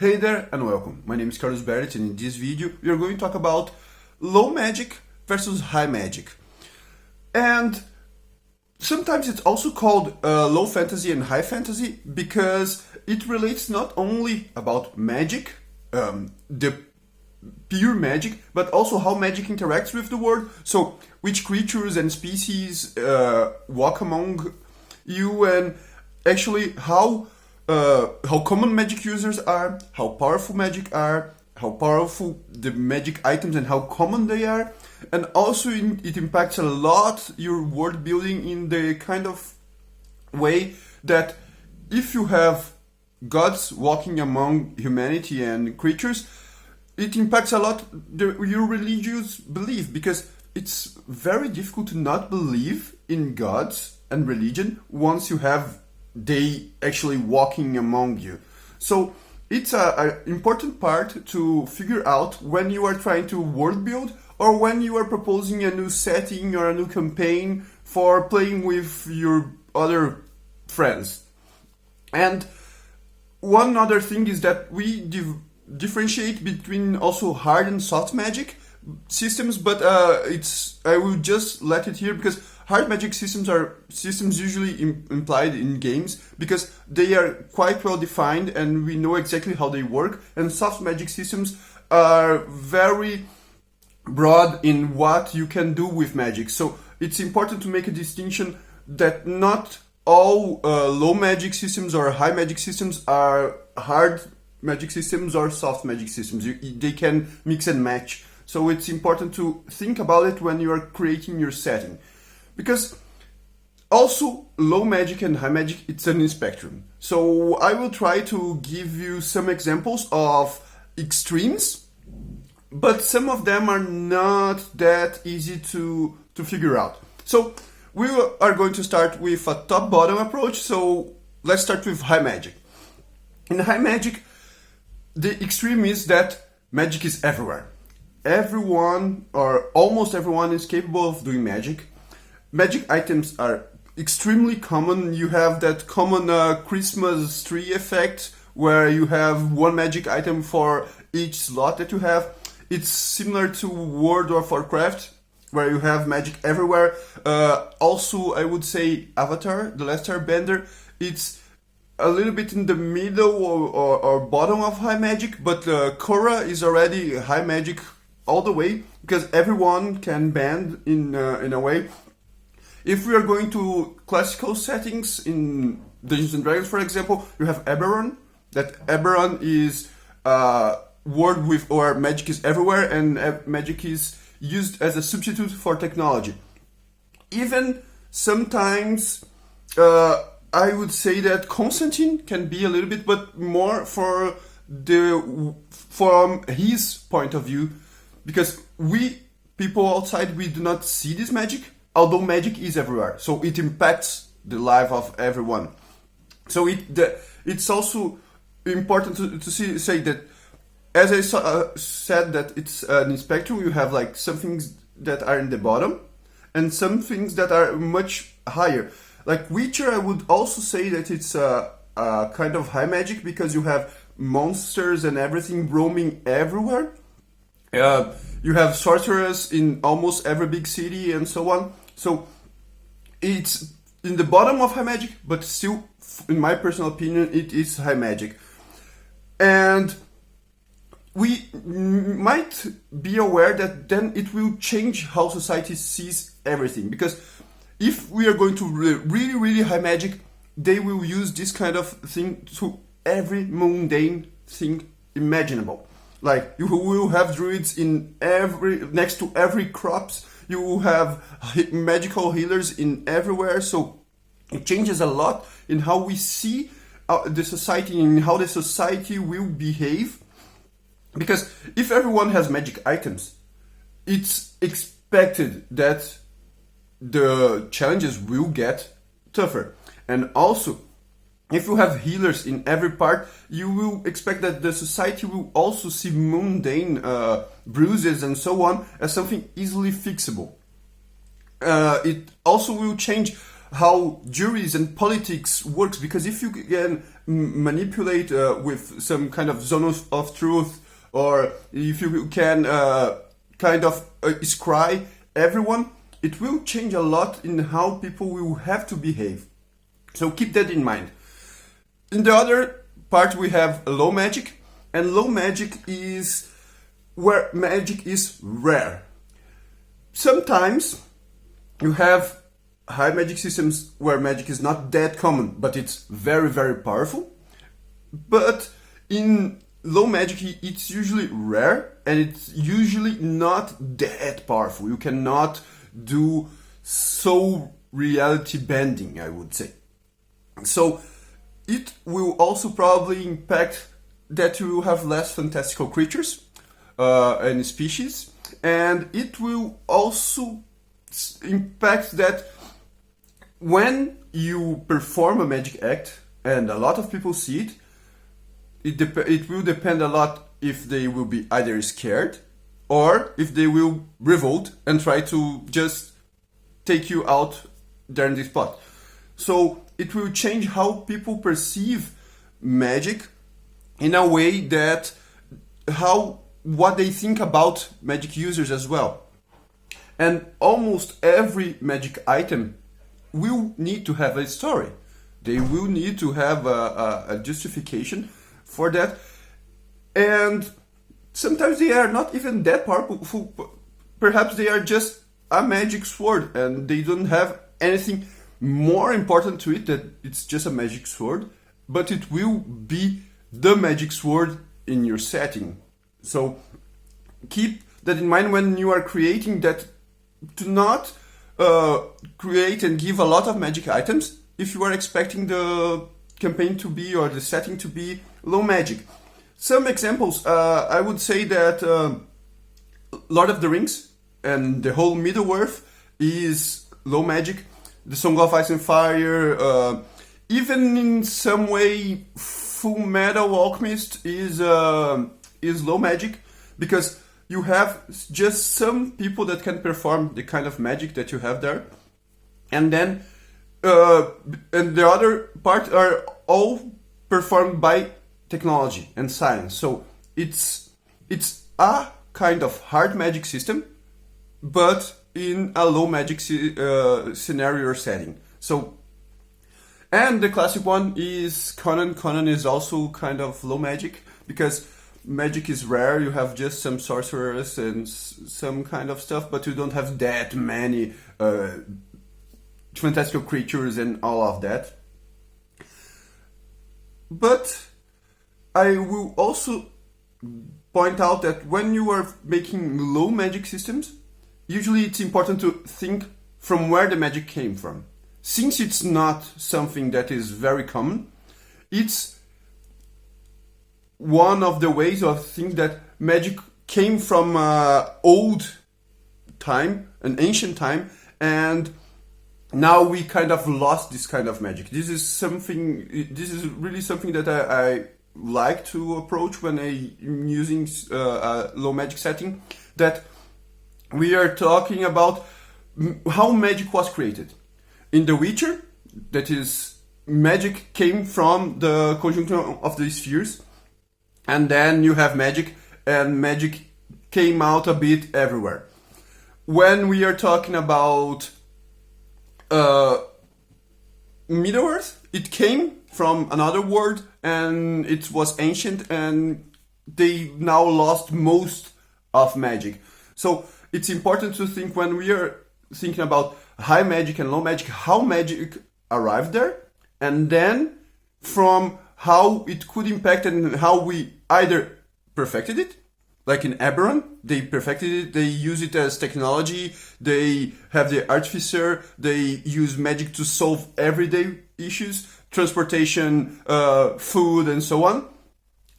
Hey there and welcome. My name is Carlos Barrett, and in this video we are going to talk about low magic versus high magic. And sometimes it's also called low fantasy and high fantasy because it relates not only about magic, the pure magic, but also how magic interacts with the world. So which creatures and species walk among you, and actually how common magic users are, how powerful magic are, how powerful the magic items and how common they are, and also it impacts a lot your world building in the kind of way that if you have gods walking among humanity and creatures, it impacts a lot your religious belief, because it's very difficult to not believe in gods and religion once you have they actually walking among you. So it's an important part to figure out when you are trying to world build or when you are proposing a new setting or a new campaign for playing with your other friends. And one other thing is that we differentiate between also hard and soft magic systems, but I will just let it here because hard magic systems are systems usually implied in games because they are quite well defined and we know exactly how they work, and soft magic systems are very broad in what you can do with magic. So it's important to make a distinction that not all low magic systems or high magic systems are hard magic systems or soft magic systems. They can mix and match. So it's important to think about it when you are creating your setting. Because also low magic and high magic, it's a spectrum. So I will try to give you some examples of extremes, but some of them are not that easy to figure out. So we are going to start with a top-bottom approach. So let's start with high magic. In high magic, the extreme is that magic is everywhere. Everyone or almost everyone is capable of doing magic. Magic items are extremely common. You have that common Christmas tree effect where you have one magic item for each slot that you have. It's similar to World of Warcraft where you have magic everywhere. Also, I would say Avatar, The Last Airbender, it's a little bit in the middle or bottom of high magic, but Korra is already high magic all the way because everyone can band in a way. If we are going to classical settings in Dungeons and Dragons, for example, you have Eberron. That Eberron is a world with where magic is everywhere and magic is used as a substitute for technology. Even sometimes I would say that Constantine can be a little bit, but more from his point of view, because we people outside, we do not see this magic, although magic is everywhere, so it impacts the life of everyone. So it's also important to say that, as I said, that it's an spectrum. You have like some things that are in the bottom and some things that are much higher. Like Witcher, I would also say that it's a kind of high magic because you have monsters and everything roaming everywhere. You have sorcerers in almost every big city and so on. So it's in the bottom of high magic, but still, in my personal opinion, it is high magic. And we might be aware that then it will change how society sees everything. Because if we are going to really, really high magic, they will use this kind of thing to every mundane thing imaginable. Like you will have druids in next to every crops. You will have magical healers in everywhere. So it changes a lot in how we see the society and how the society will behave. Because if everyone has magic items, it's expected that the challenges will get tougher. And also, if you have healers in every part, you will expect that the society will also see mundane bruises and so on as something easily fixable. It also will change how juries and politics works, because if you can manipulate with some kind of zone of truth, or if you can kind of scry everyone, it will change a lot in how people will have to behave. So keep that in mind. In the other part, we have low magic, and low magic is where magic is rare. Sometimes you have high magic systems where magic is not that common, but it's very, very powerful. But in low magic, it's usually rare, and it's usually not that powerful. You cannot do so reality bending, I would say. So it will also probably impact that you will have less fantastical creatures and species, and it will also impact that when you perform a magic act and a lot of people see it, it will depend a lot if they will be either scared or if they will revolt and try to just take you out there in the spot. So it will change how people perceive magic in a way that what they think about magic users as well. And almost every magic item will need to have a story. They will need to have a justification for that. And sometimes they are not even that powerful. Perhaps they are just a magic sword and they don't have anything more important to it, that it's just a magic sword, but it will be the magic sword in your setting. So keep that in mind when you are creating that. Do not create and give a lot of magic items if you are expecting the campaign to be, or the setting to be, low magic. Some examples, I would say that Lord of the Rings and the whole Middle-earth is low magic. The Song of Ice and Fire, even in some way, Full Metal Alchemist is low magic, because you have just some people that can perform the kind of magic that you have there, and then and the other part are all performed by technology and science. So it's a kind of hard magic system, but in a low magic scenario or setting. So, and the classic one is Conan. Conan is also kind of low magic because magic is rare. You have just some sorcerers and some kind of stuff, but you don't have that many fantastical creatures and all of that. But I will also point out that when you are making low magic systems, usually it's important to think from where the magic came from. Since it's not something that is very common, it's one of the ways of thinking that magic came from old time, an ancient time, and now we kind of lost this kind of magic. This is really something that I like to approach when I'm using a low magic setting, that we are talking about how magic was created. In The Witcher, that is, magic came from the conjunction of the spheres, and then you have magic, and magic came out a bit everywhere. When we are talking about Middle-earth, it came from another world, and it was ancient, and they now lost most of magic. So it's important to think, when we are thinking about high magic and low magic, how magic arrived there, and then from how it could impact and how we either perfected it, like in Eberron, they perfected it, they use it as technology, they have the artificer, they use magic to solve everyday issues, transportation, food, and so on.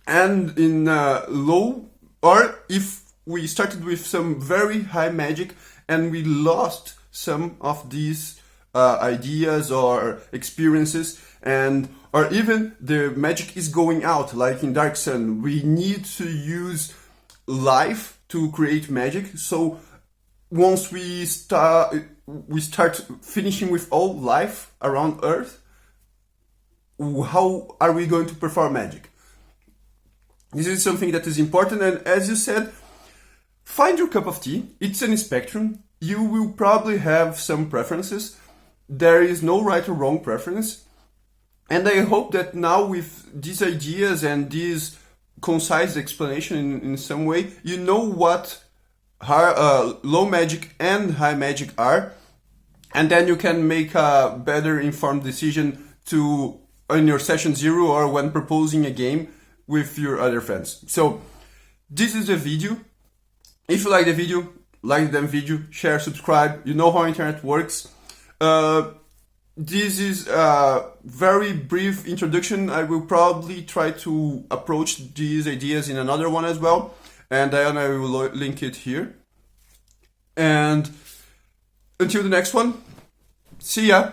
And in low, or if we started with some very high magic and we lost some of these ideas or experiences, and or even the magic is going out, like in Dark Sun, we need to use life to create magic. So once we start finishing with all life around Earth, how are we going to perform magic? This is something that is important, and as you said, find your cup of tea. It's a spectrum. You will probably have some preferences. There is no right or wrong preference. And I hope that now with these ideas and this concise explanation in some way, you know what low magic and high magic are, and then you can make a better informed decision to in your session 0 or when proposing a game with your other friends. So this is the video. If you like the video, like the video, share, subscribe. You know how internet works. This is a very brief introduction. I will probably try to approach these ideas in another one as well, and I will link it here. And until the next one, see ya!